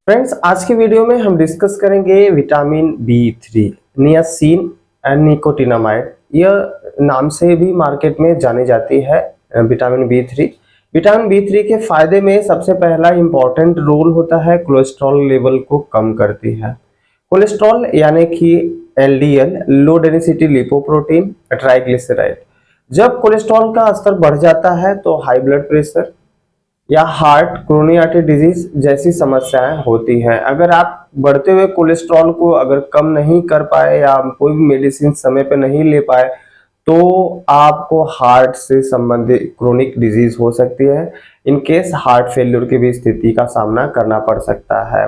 Friends, आज की video में हम डिस्कस करेंगे vitamin B 3, niacin and nicotinamide. यह नाम से भी मार्केट में जानी जाती है विटामिन बी 3। विटामिन बी 3 के फायदे में सबसे पहला इंपॉर्टेंट रोल होता है कोलेस्ट्रॉल लेवल को कम करती है। कोलेस्ट्रॉल यानी कि LDL, low density lipoprotein triglyceride. जब कोलेस्ट्रॉल का स्तर बढ़ जाता है तो हाई ब्लड प्रेशर या हार्ट, क्रोनिक आर्टरी डिजीज जैसी समस्याएं होती हैं। अगर आप बढ़ते हुए कोलेस्ट्रॉल को अगर कम नहीं कर पाए या कोई भी मेडिसिन समय पे नहीं ले पाए तो आपको हार्ट से संबंधित क्रोनिक डिजीज हो सकती है। इन केस हार्ट फेल्योर की भी स्थिति का सामना करना पड़ सकता है।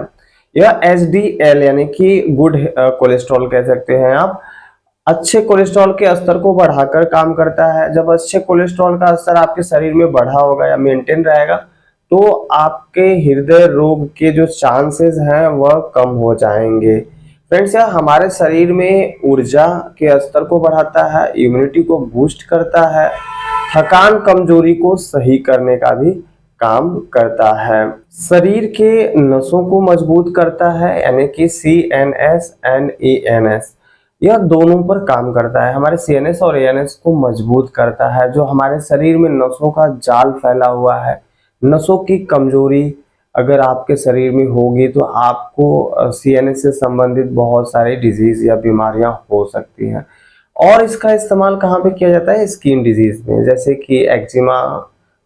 यह एचडीएल यानी कि गुड कोलेस्ट्रॉल कह सकते हैं आप, अच्छे कोलेस्ट्रॉल के स्तर को बढ़ाकर काम करता है। जब अच्छे कोलेस्ट्रॉल का स्तर आपके शरीर में बढ़ा होगा या मेंटेन रहेगा तो आपके हृदय रोग के जो चांसेस हैं वह कम हो जाएंगे। फ्रेंड्स, यह हमारे शरीर में ऊर्जा के स्तर को बढ़ाता है, इम्यूनिटी को बूस्ट करता है, थकान कमजोरी को सही करने का भी काम करता है, शरीर के नसों को मजबूत करता है यानी कि सीएनएस एंड एएनएस, यह दोनों पर काम करता है। हमारे सीएनएस और एएनएस को मजबूत करता है। जो हमारे शरीर में नसों का जाल फैला हुआ है, नसों की कमजोरी अगर आपके शरीर में होगी तो आपको सीएनएस से संबंधित बहुत सारी डिजीज या बीमारियां हो सकती हैं। और इसका इस्तेमाल कहाँ पे किया जाता है? स्किन डिजीज में, जैसे कि एक्जिमा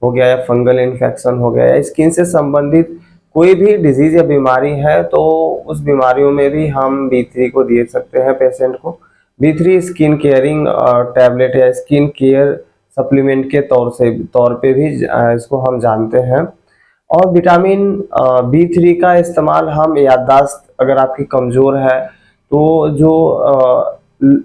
हो गया या फंगल इन्फेक्शन हो गया या स्किन से संबंधित कोई भी डिजीज या बीमारी है तो उस बीमारियों में भी हम बी 3 को दे सकते हैं पेशेंट को। बी 3 स्किन केयरिंग टैबलेट या स्किन केयर सप्लीमेंट के तौर पे भी इसको हम जानते हैं। और विटामिन बी 3 का इस्तेमाल हम याददाश्त अगर आपकी कमज़ोर है तो जो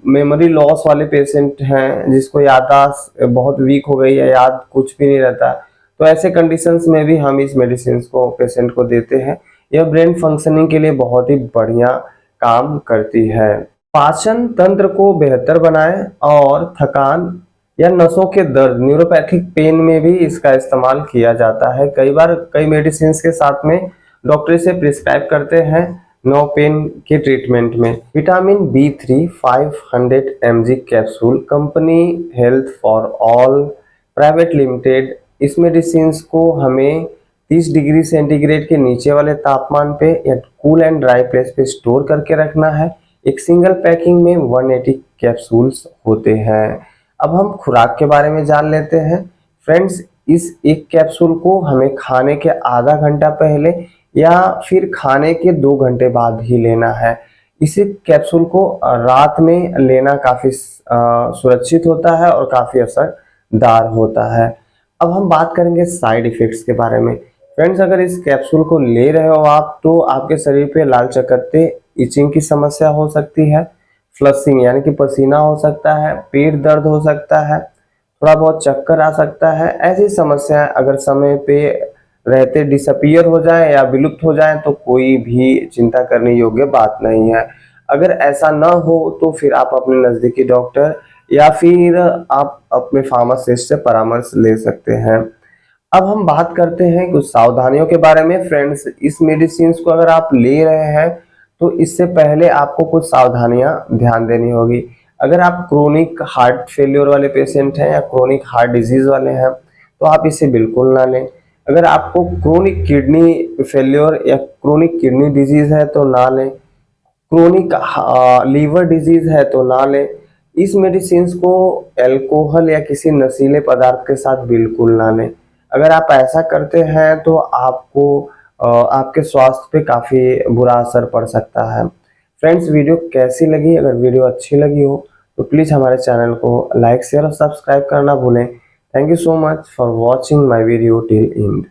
मेमोरी लॉस वाले पेशेंट हैं जिसको याददाश्त बहुत वीक हो गई है, याद कुछ भी नहीं रहता, तो ऐसे कंडीशंस में भी हम इस मेडिसिन को पेशेंट को देते हैं। यह ब्रेन फंक्शनिंग के लिए बहुत ही बढ़िया काम करती है। पाचन तंत्र को बेहतर बनाए और थकान या नसों के दर्द, न्यूरोपैथिक पेन में भी इसका इस्तेमाल किया जाता है। कई बार कई मेडिसिन के साथ में डॉक्टर इसे प्रिस्क्राइब करते हैं नो पेन के ट्रीटमेंट में। Vitamin B 3 500 mg capsule, company health for all private limited. इस मेडिसिन को हमें 30 डिग्री सेंटीग्रेड के नीचे वाले तापमान पे या कूल एंड ड्राई प्लेस पे स्टोर करके रखना है। एक सिंगल पैकिंग में 180 कैप्सूल्स होते हैं। अब हम खुराक के बारे में जान लेते हैं। फ्रेंड्स, इस एक कैप्सूल को हमें खाने के आधा घंटा पहले या फिर खाने के 2 घंटे बाद ही लेना है। इसी कैप्सूल को रात में लेना काफ़ी सुरक्षित होता है और काफ़ी असरदार होता है। अब हम बात करेंगे साइड इफ़ेक्ट्स के बारे में। फ्रेंड्स, अगर इस कैप्सूल को ले रहे हो आप तो आपके शरीर पे लाल चकत्ते, इचिंग की समस्या हो सकती है, फ्लशिंग यानी कि पसीना हो सकता है, पेट दर्द हो सकता है, थोड़ा बहुत चक्कर आ सकता है। ऐसी समस्याएं अगर समय पे रहते डिसअपीयर हो जाए या विलुप्त हो जाए तो कोई भी चिंता करने योग्य बात नहीं है। अगर ऐसा ना हो तो फिर आप अपने नज़दीकी डॉक्टर या फिर आप अपने फार्मासिस्ट से परामर्श ले सकते हैं। अब हम बात करते हैं कुछ सावधानियों के बारे में। फ्रेंड्स, इस मेडिसिन को अगर आप ले रहे हैं तो इससे पहले आपको कुछ सावधानियां ध्यान देनी होगी। अगर आप क्रोनिक हार्ट फेल्योर वाले पेशेंट हैं या क्रोनिक हार्ट डिजीज वाले हैं तो आप इसे बिल्कुल ना लें। अगर आपको क्रोनिक किडनी फेल्योर या क्रोनिक किडनी डिजीज है तो ना लें। क्रोनिक लीवर डिजीज है तो ना लें। इस मेडिसिन को अल्कोहल या किसी नशीले पदार्थ के साथ बिल्कुल ना लें। अगर आप ऐसा करते हैं तो आपको आपके स्वास्थ्य पे काफ़ी बुरा असर पड़ सकता है। फ्रेंड्स, वीडियो कैसी लगी? अगर वीडियो अच्छी लगी हो तो प्लीज़ हमारे चैनल को लाइक, शेयर और सब्सक्राइब करना भूलें। Thank you so much for watching my video till and.